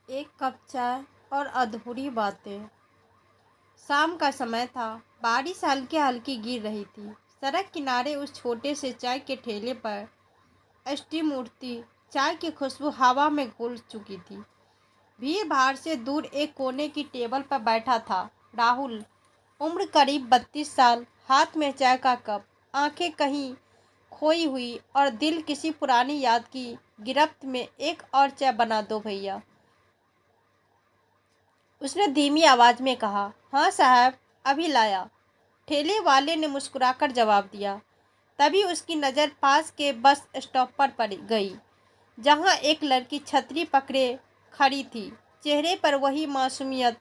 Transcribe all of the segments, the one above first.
एक कप चाय और अधूरी बातें। शाम का समय था। बारिश हल्की हल्की गिर रही थी। सड़क किनारे उस छोटे से चाय के ठेले पर स्टीम उठती चाय की खुशबू हवा में घुल चुकी थी। भीड़ भाड़ से दूर एक कोने की टेबल पर बैठा था राहुल। उम्र करीब 32 साल, हाथ में चाय का कप, आंखें कहीं खोई हुई और दिल किसी पुरानी याद की गिरफ्त में। एक और चाय बना दो भैया, उसने धीमी आवाज में कहा। हाँ साहब, अभी लाया, ठेले वाले ने मुस्कुराकर जवाब दिया। तभी उसकी नज़र पास के बस स्टॉप पर पड़ गई, जहाँ एक लड़की छतरी पकड़े खड़ी थी। चेहरे पर वही मासूमियत,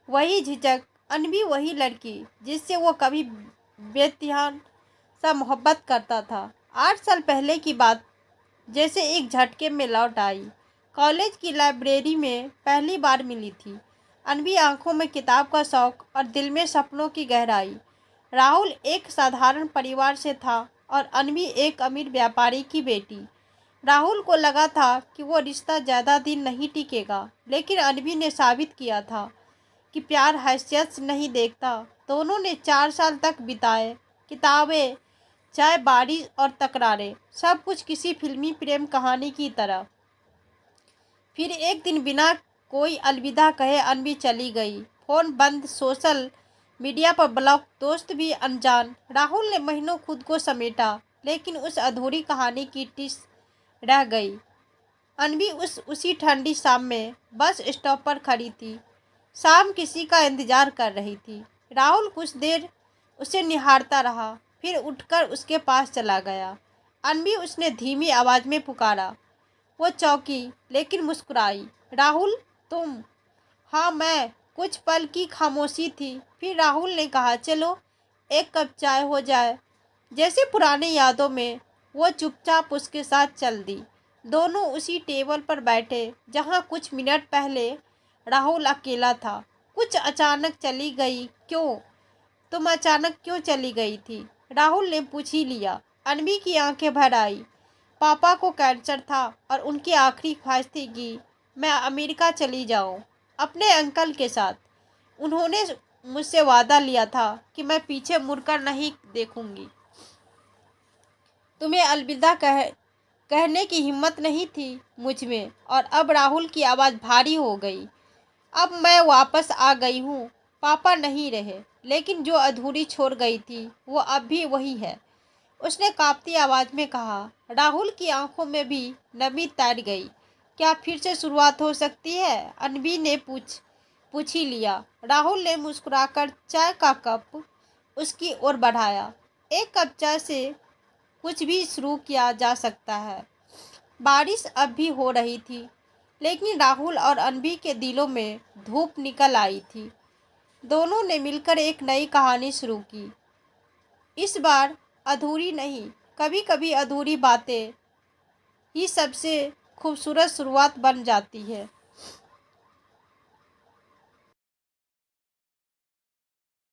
वही झिझक। अनबी वही लड़की जिससे वो कभी बेध्यान सा मोहब्बत करता था। 8 साल पहले की बात जैसे एक झटके में लौट आई। कॉलेज की लाइब्रेरी में पहली बार मिली थी अनबी। आंखों में किताब का शौक और दिल में सपनों की गहराई। राहुल एक साधारण परिवार से था और अनबी एक अमीर व्यापारी की बेटी। राहुल को लगा था कि वो रिश्ता ज़्यादा दिन नहीं टिकेगा, लेकिन अनबी ने साबित किया था कि प्यार हैसियत से नहीं देखता। दोनों ने 4 साल तक बिताए, किताबें, चाय, बारिश और तकरारें, सब कुछ किसी फिल्मी प्रेम कहानी की तरह। फिर एक दिन बिना कोई अलविदा कहे अनबी चली गई। फ़ोन बंद, सोशल मीडिया पर ब्लॉक, दोस्त भी अनजान। राहुल ने महीनों खुद को समेटा, लेकिन उस अधूरी कहानी की टिस रह गई। अनबी उसी ठंडी शाम में बस स्टॉप पर खड़ी थी। शाम किसी का इंतजार कर रही थी। राहुल कुछ देर उसे निहारता रहा, फिर उठकर उसके पास चला गया। अनबी, उसने धीमी आवाज में पुकारा। वो चौंकी, लेकिन मुस्कुराई। राहुल, तुम? हाँ मैं। कुछ पल की खामोशी थी, फिर राहुल ने कहा, चलो एक कप चाय हो जाए। जैसे पुरानी यादों में। वो चुपचाप उसके साथ चल दी। दोनों उसी टेबल पर बैठे जहाँ कुछ मिनट पहले राहुल अकेला था। कुछ अचानक चली गई क्यों? तुम अचानक क्यों चली गई थी? राहुल ने पूछ ही लिया। अनबी की आंखें भर आई। पापा को कैंसर था और उनकी आखिरी ख्वाहिश थी कि मैं अमेरिका चली जाऊं अपने अंकल के साथ। उन्होंने मुझसे वादा लिया था कि मैं पीछे मुड़कर नहीं देखूंगी। तुम्हें अलविदा कहने की हिम्मत नहीं थी मुझ में। और अब राहुल की आवाज़ भारी हो गई। अब मैं वापस आ गई हूँ। पापा नहीं रहे, लेकिन जो अधूरी छोड़ गई थी वो अब भी वही है, उसने कांपती आवाज़ में कहा। राहुल की आंखों में भी नमी तैर गई। क्या फिर से शुरुआत हो सकती है? अनबी ने पूछ ही लिया। राहुल ने मुस्कुराकर चाय का कप उसकी ओर बढ़ाया। एक कप चाय से कुछ भी शुरू किया जा सकता है। बारिश अब भी हो रही थी, लेकिन राहुल और अनबी के दिलों में धूप निकल आई थी। दोनों ने मिलकर एक नई कहानी शुरू की। इस बार अधूरी नहीं, कभी कभी अधूरी बातें ही सबसे खूबसूरत शुरुआत बन जाती है।